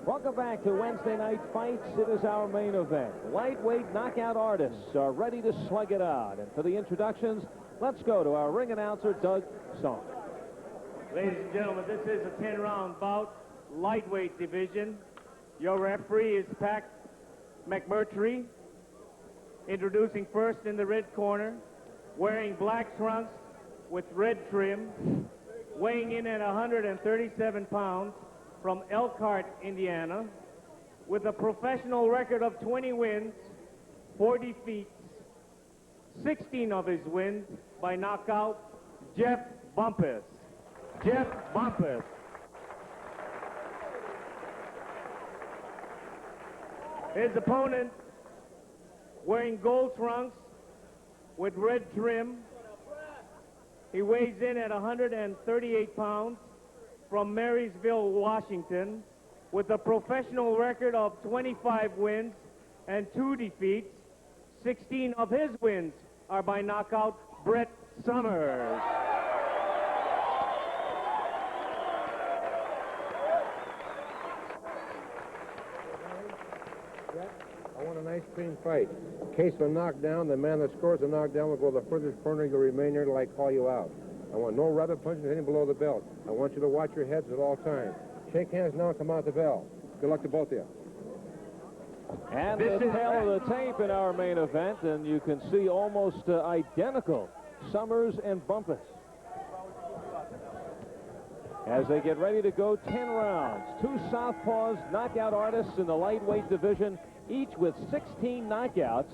Welcome back to Wednesday Night Fights. It is our main event. Lightweight knockout artists are ready to slug it out. And for the introductions, let's go to our ring announcer, Doug Song. Ladies and gentlemen, this is a 10-round bout, lightweight division. Your referee is Pat McMurtry. Introducing first in the red corner, wearing black trunks with red trim, weighing in at 137 pounds, from Elkhart, Indiana, with a professional record of 20 wins, 4 defeats, 16 of his wins by knockout, Jeff Bumpus. Jeff Bumpus. His opponent, wearing gold trunks with red trim, he weighs in at 138 pounds, from Marysville, Washington, with a professional record of 25 wins and 2 defeats. 16 of his wins are by knockout, Brett Summers. I want a nice clean fight. In case of a knockdown, the man that scores the knockdown will go to the furthest corner. You'll remain there till I call you out. I want no rabbit punches hitting below the belt. I want you to watch your heads at all times. Shake hands now and come out the bell. Good luck to both of you. And the tail of the tape in our main event, and you can see almost identical Summers and Bumpus as they get ready to go 10 rounds. 2 southpaws, knockout artists in the lightweight division, each with 16 knockouts.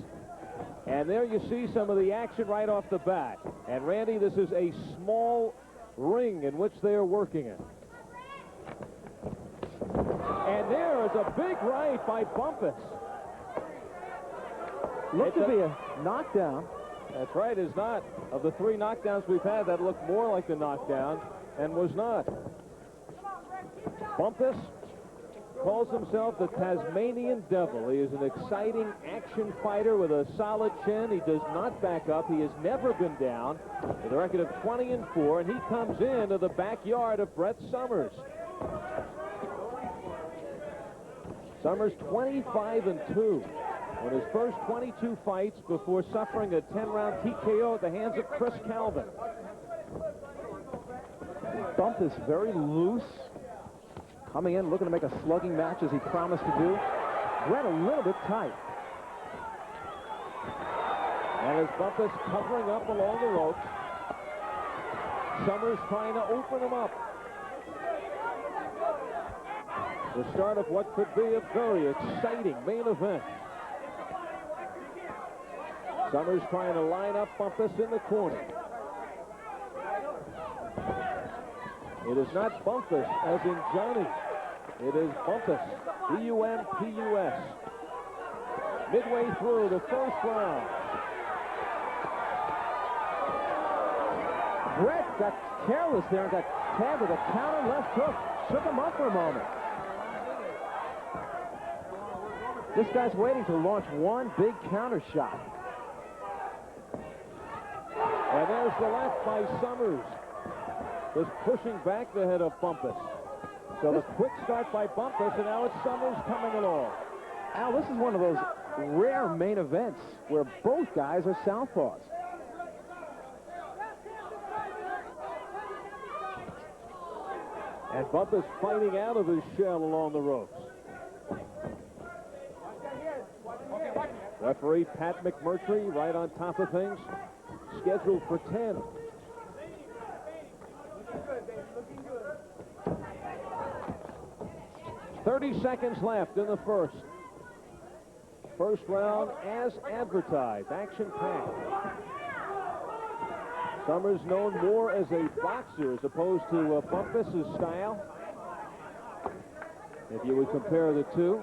And there you see some of the action right off the bat. And Randy, this is a small ring in which they are working in. And there is a big right by Bumpus. Looked to be a knockdown. That's right, is not. Of the 3 knockdowns we've had, that looked more like the knockdown and was not. Bumpus calls himself the Tasmanian Devil. He is an exciting action fighter with a solid chin. He does not back up. He has never been down, with a record of 20-4, and he comes into the backyard of Brett Summers. Summers 25-2 in his first 22 fights before suffering a 10-round TKO at the hands of Chris Calvin. Bumpus very loose. Coming in, looking to make a slugging match as he promised to do. Brett a little bit tight. And as Bumpus covering up along the ropes, Summers trying to open him up. The start of what could be a very exciting main event. Summers trying to line up Bumpus in the corner. It is not Bumpus as in Johnny. It is Bumpus, B-U-M-P-U-S. Midway through the first round. Brett got careless there and got tagged with a counter left hook. Shook him up for a moment. This guy's waiting to launch one big counter shot. And there's the left by Summers. Was pushing back the head of Bumpus. So the quick start by Bumpus, and now it's Summers coming along. Al, this is one of those rare main events where both guys are southpaws. And Bumpus fighting out of his shell along the ropes. Referee Pat McMurtry right on top of things. Scheduled for 10. Looking good. 30 seconds left in the first. First round as advertised. Action-packed. Summers known more as a boxer as opposed to Bumpus's style, if you would compare the two.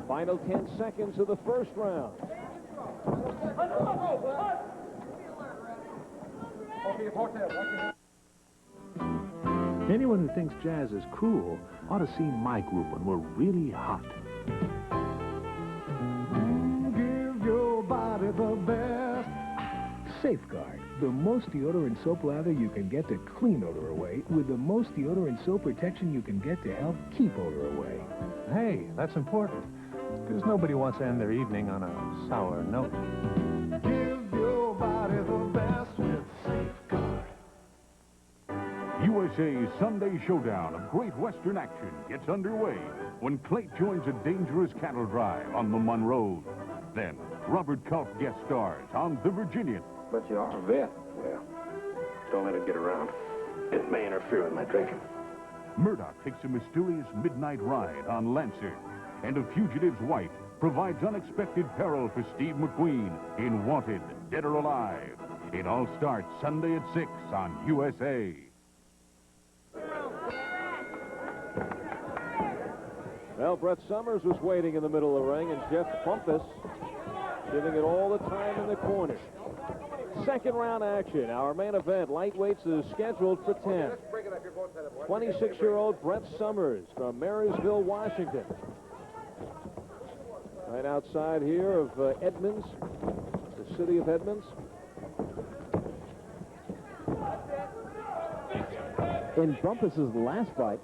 Final 10 seconds of the first round. Anyone who thinks jazz is cool ought to see my group when we're really hot. Give your body the best. Safeguard. the most deodorant soap lather you can get to clean odor away with the most deodorant soap protection you can get to help keep odor away. Hey, that's important, because nobody wants to end their evening on a sour note. Give your body the best with Safeguard. USA's Sunday showdown of great Western action gets underway when Clay joins a dangerous cattle drive on the Monroe. Then, Robert Culp guest stars on The Virginian. But you are a vet. Well, don't let it get around. It may interfere with my drinking. Murdoch takes a mysterious midnight ride on Lancer. And a fugitive's wife provides unexpected peril for Steve McQueen in Wanted, Dead or Alive. It all starts Sunday at 6 on USA. Well, Brett Summers was waiting in the middle of the ring, and Jeff Bumpus giving it all the time in the corner. Second round action. Our main event, lightweights, is scheduled for 10. 26-year-old Brett Summers from Marysville, Washington. Right outside here of Edmonds, the city of Edmonds. In Bumpus's last fight,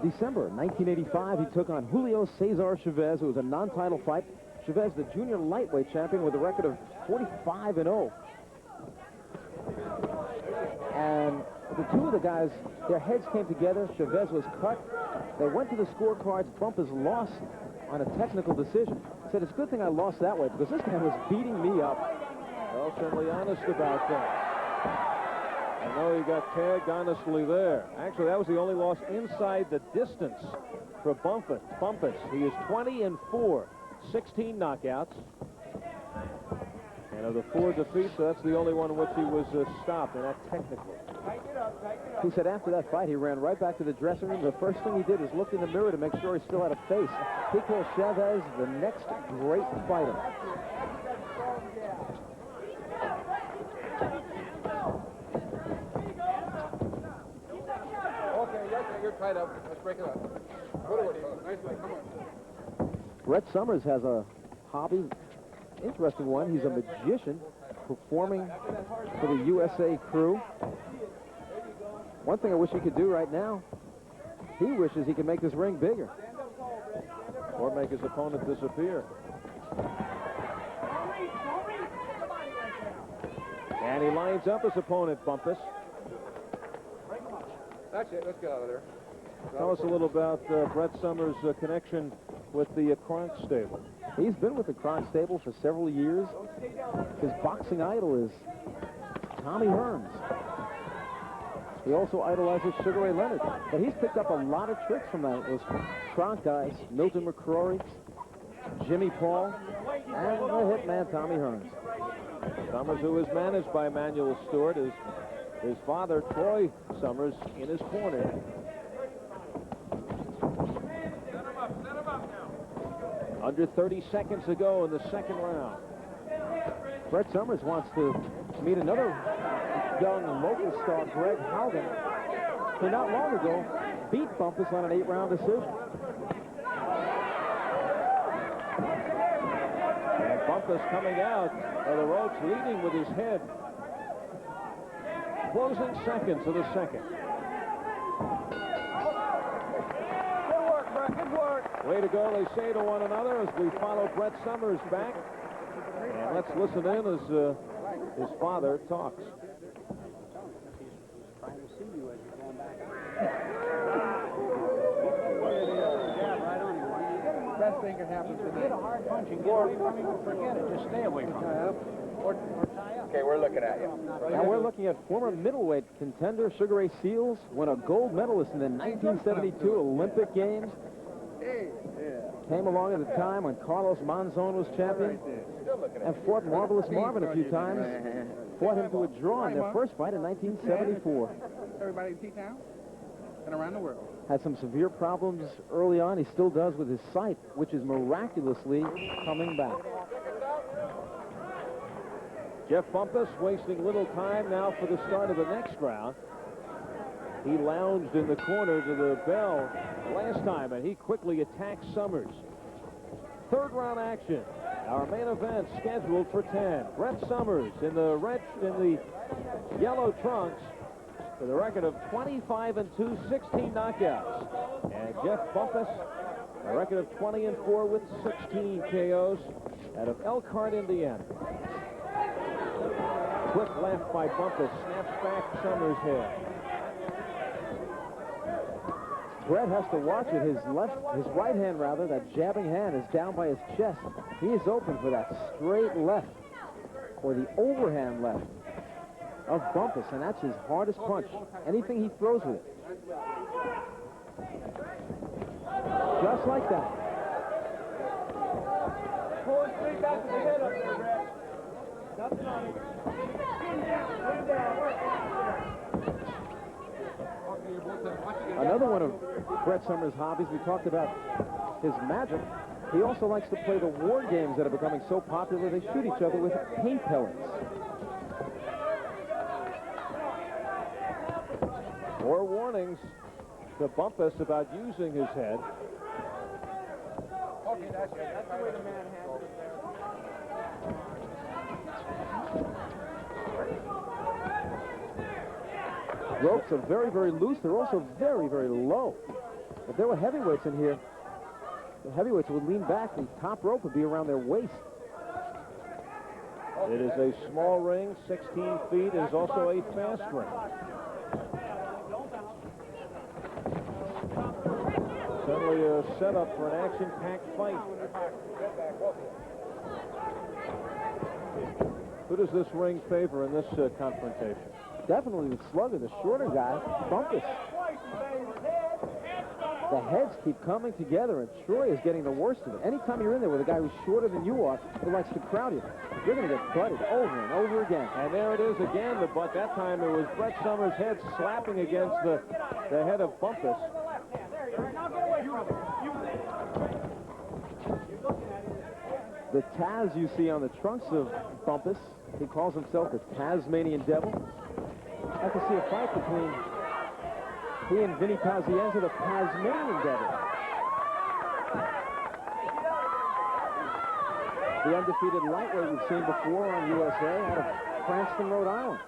December 1985, he took on Julio Cesar Chavez. It was a non-title fight. Chavez, the junior lightweight champion, with a record of 45-0. And the two of the guys, their heads came together. Chavez was cut. They went to the scorecards. Bumpus lost on a technical decision. He said, it's a good thing I lost that way, because this guy was beating me up. Well, certainly honest about that. I know he got tagged honestly there. Actually, that was the only loss inside the distance for Bumpus. He is 20-4, 16 knockouts. And of the 4 defeats, that's the only one in which he was stopped, and that technically. He said after that fight, he ran right back to the dressing room. The first thing he did was look in the mirror to make sure he still had a face. He called Chavez the next great fighter. You're tied up. Let's break it up. Go to work, fellas. Nicely. Come on. Brett Summers has a hobby, interesting one. He's a magician performing for the USA crew. One thing I wish he could do right now, he wishes he could make this ring bigger. Or make his opponent disappear. And he lines up his opponent, Bumpus. That's it. Let's get out of there. Tell us a little about Brett Summers' connection with the Kronk stable. He's been with the Kronk stable for several years. His boxing idol is Tommy Hearns. He also idolizes Sugar Ray Leonard. But he's picked up a lot of tricks from those Kronk guys. Milton McCrory, Jimmy Paul, and the hitman Tommy Hearns. Summers, who is managed by Emanuel Stewart, is his father, Troy Summers, in his corner. Under 30 seconds to go in the second round. Brett Summers wants to meet another young local star, Greg Haugen, who not long ago beat Bumpus on an 8-round decision. And Bumpus coming out of the ropes, leading with his head. Closing seconds of the second. Good work, Brett. Good work. Way to go, they say to one another as we follow Brett Summers back. And let's listen in as his father talks. Best thing can happen to me. Get a hard punch and get away from him and forget it. Just stay away from him. Or tie up. Okay, we're looking at you. And we're looking at former middleweight contender Sugar Ray Seals, won a gold medalist in the 1972 Olympic Games. Came along at a time when Carlos Monzon was champion and fought Marvelous Marvin a few times. Fought him to a draw in their first fight in 1974. Everybody in T-Town and around the world. Had some severe problems early on. He still does with his sight, which is miraculously coming back. Jeff Bumpus wasting little time now for the start of the next round. He lounged in the corner to the bell last time, and he quickly attacked Summers. Third round action. Our main event scheduled for 10. Brett Summers in the yellow trunks with a record of 25-2, 16 knockouts. And Jeff Bumpus, a record of 20-4 with 16 KOs out of Elkhart, Indiana. Quick left by Bumpus, snaps back Summers' head. Brett has to watch it. His right hand, rather, that jabbing hand is down by his chest. He is open for that straight left, or the overhand left of Bumpus, and that's his hardest punch. Anything he throws with it. Just like that. Pull it straight back to the head up there, Brett. Nothing on it. Chin down, work Another one of Brett Summers' hobbies, we talked about his magic. He also likes to play the war games that are becoming so popular, they shoot each other with paint pellets. More warnings to Bumpus about using his head. Okay, that's the way the man handles it there. Ropes are very, very loose. They're also very, very low. If there were heavyweights in here, the heavyweights would lean back. The top rope would be around their waist. It is a small ring, 16 feet. It is also a fast ring. Certainly a setup for an action-packed fight. Who does this ring favor in this confrontation? Definitely the slugger, the shorter guy, Bumpus. The heads keep coming together, and Troy is getting the worst of it. Anytime you're in there with a guy who's shorter than you are, who likes to crowd you, you're going to get butted over and over again. And there it is again, the butt. That time it was Brett Summers' head slapping against the head of Bumpus. The Taz you see on the trunks of Bumpus, he calls himself the Tasmanian Devil. I can see a fight between he and Vinny Pazienza, the Tasmanian Devil. The undefeated lightweight we've seen before on USA out of Cranston, Rhode Island.